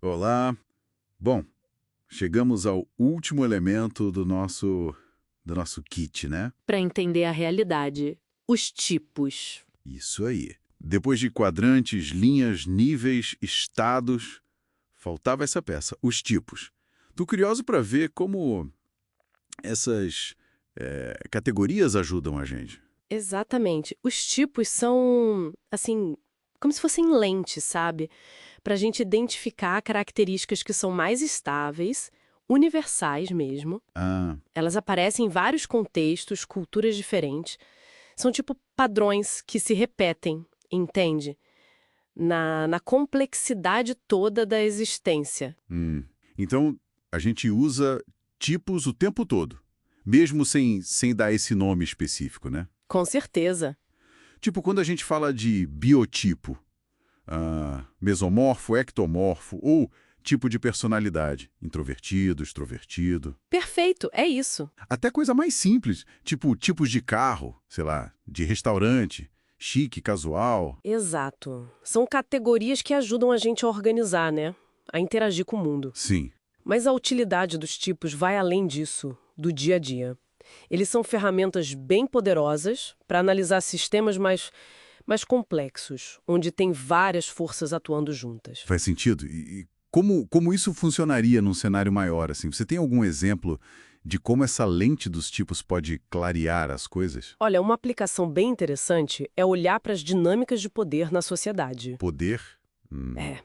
Olá. Bom, chegamos ao último elemento do nosso kit, né? Para entender a realidade. Os tipos. Isso aí. Depois de quadrantes, linhas, níveis, estados, faltava essa peça, os tipos. Tô curioso para ver como essas categorias ajudam a gente. Exatamente. Os tipos são, assim, como se fossem lentes, sabe? Para a gente identificar características que são mais estáveis, universais mesmo. Ah, Elas aparecem em vários contextos, culturas diferentes. São tipo padrões que se repetem, entende? Na complexidade toda da existência. então a gente usa tipos o tempo todo, mesmo sem dar esse nome específico, né? Com certeza. Tipo, quando a gente fala de biotipo, mesomorfo, ectomorfo ou tipo de personalidade, introvertido, extrovertido. Perfeito, é isso. Até coisa mais simples, tipo tipos de carro, sei lá, de restaurante, chique, casual. Exato. São categorias que ajudam a gente a organizar, né? A interagir com o mundo. Sim, Mas a utilidade dos tipos vai além disso, do dia a dia. Eles são ferramentas bem poderosas para analisar sistemas mais complexos, onde tem várias forças atuando juntas. faz sentido. E como isso funcionaria num cenário maior, assim? Você tem algum exemplo de como essa lente dos tipos pode clarear as coisas? Olha, uma aplicação bem interessante é olhar para as dinâmicas de poder na sociedade. Poder? É.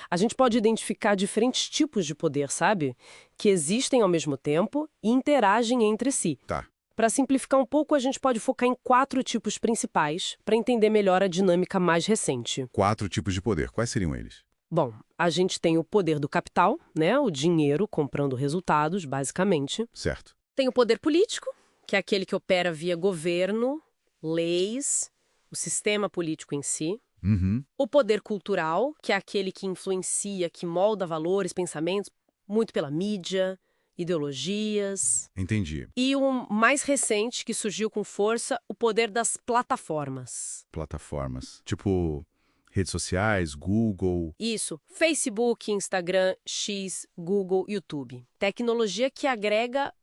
A gente pode identificar diferentes tipos de poder, sabe? Que existem ao mesmo tempo e interagem entre si. Tá. Para simplificar um pouco, a gente pode focar em 4 tipos principais para entender melhor a dinâmica mais recente. 4 tipos de poder. Quais seriam eles? Bom, a gente tem o poder do capital, né? O dinheiro comprando resultados, basicamente. Certo. Tem o poder político, que é aquele que opera via governo, leis, o sistema político em si. Uhum. O poder cultural, que é aquele que influencia, que molda valores, pensamentos, muito pela mídia, ideologias. Entendi. E o mais recente, que surgiu com força, o poder das plataformas. Plataformas. Tipo, redes sociais, Google. Isso, Facebook, Instagram, X, Google, YouTube. Tecnologia que agrega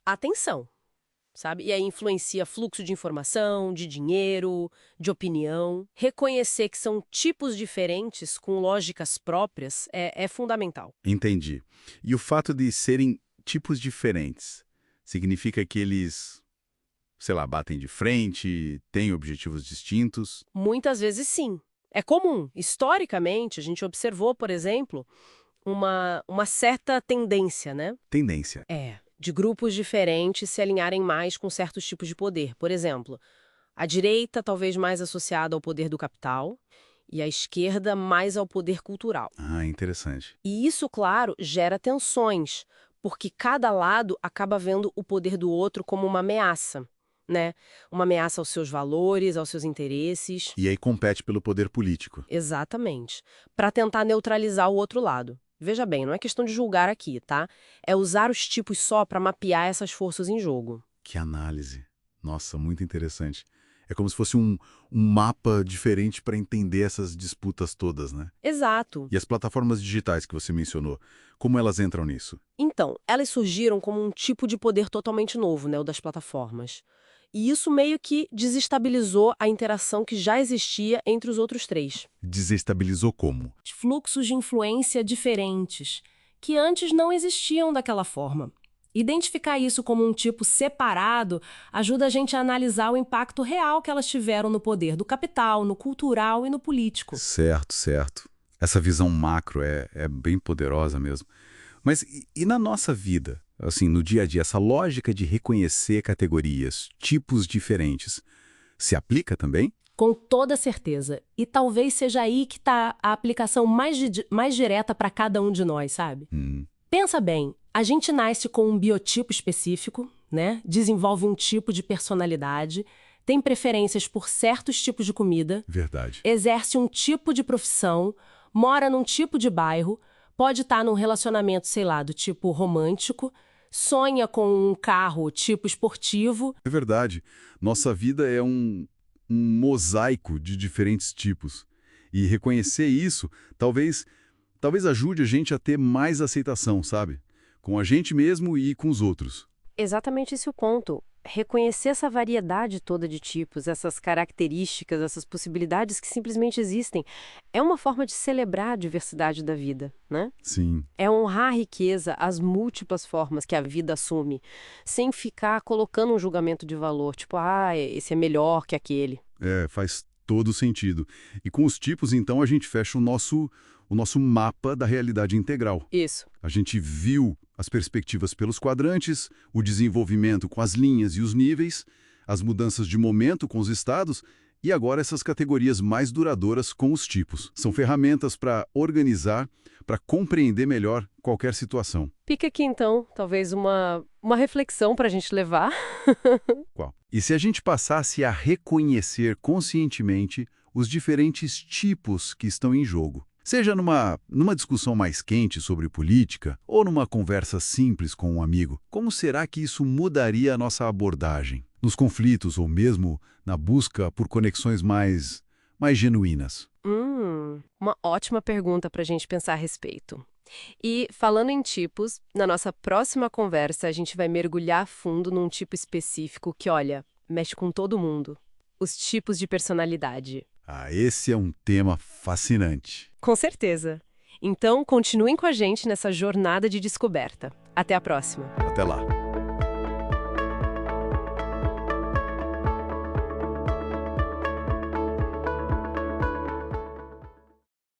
atenção, sabe? E aí influencia fluxo de informação, de dinheiro, de opinião. Reconhecer que são tipos diferentes, com lógicas próprias, é fundamental. Entendi. E o fato de serem tipos diferentes significa que eles, sei lá, batem de frente, têm objetivos distintos? Muitas vezes sim. É comum. Historicamente, a gente observou, por exemplo, uma certa tendência, né? Tendência. De grupos diferentes se alinharem mais com certos tipos de poder. Por exemplo, a direita talvez mais associada ao poder do capital e a esquerda mais ao poder cultural. Ah, interessante. E isso, claro, gera tensões, porque cada lado acaba vendo o poder do outro como uma ameaça, né? Uma ameaça aos seus valores, aos seus interesses. E aí compete pelo poder político. Exatamente. Para tentar neutralizar o outro lado. Veja bem, não é questão de julgar aqui, tá? É usar os tipos só para mapear essas forças em jogo. Que análise. Nossa, muito interessante. É como se fosse um mapa diferente para entender essas disputas todas, né? Exato. E as plataformas digitais que você mencionou, como elas entram nisso? Então, elas surgiram como um tipo de poder totalmente novo, né, o das plataformas. E isso meio que desestabilizou a interação que já existia entre os outros 3. Desestabilizou como? Fluxos de influência diferentes, que antes não existiam daquela forma. Identificar isso como um tipo separado ajuda a gente a analisar o impacto real que elas tiveram no poder do capital, no cultural e no político. Certo, certo. Essa visão macro é bem poderosa mesmo. Mas e na nossa vida, assim, no dia a dia, essa lógica de reconhecer categorias, tipos diferentes, se aplica também? Com toda certeza. E talvez seja aí que está a aplicação mais direta para cada um de nós, sabe? Pensa bem, a gente nasce com um biotipo específico, né? Desenvolve um tipo de personalidade, tem preferências por certos tipos de comida, Verdade. exerce um tipo de profissão, mora num tipo de bairro, pode estar num relacionamento, sei lá, do tipo romântico, sonha com um carro tipo esportivo. É verdade. Nossa vida é um mosaico de diferentes tipos. E reconhecer isso, talvez talvez ajude a gente a ter mais aceitação, sabe? Com a gente mesmo e com os outros. Exatamente esse é o ponto. Reconhecer essa variedade toda de tipos, essas características, essas possibilidades que simplesmente existem, é uma forma de celebrar a diversidade da vida, né? Sim, É honrar a riqueza, as múltiplas formas que a vida assume, sem ficar colocando um julgamento de valor, tipo, esse é melhor que aquele. faz todo sentido. E com os tipos, então, a gente fecha o nosso mapa da realidade integral. Isso. A gente viu as perspectivas pelos quadrantes, o desenvolvimento com as linhas e os níveis, as mudanças de momento com os estados e agora essas categorias mais duradouras com os tipos. São ferramentas para organizar, para compreender melhor qualquer situação. Fica aqui, então, talvez uma reflexão para a gente levar. Qual? E se a gente passasse a reconhecer conscientemente os diferentes tipos que estão em jogo? Seja numa discussão mais quente sobre política ou numa conversa simples com um amigo, como será que isso mudaria a nossa abordagem? Nos conflitos ou mesmo na busca por conexões mais genuínas? Uma ótima pergunta para a gente pensar a respeito. E, falando em tipos, na nossa próxima conversa a gente vai mergulhar a fundo num tipo específico que, olha, mexe com todo mundo. Os tipos de personalidade. Esse é um tema fascinante. Com certeza. Então, continuem com a gente nessa jornada de descoberta. Até a próxima. Até lá.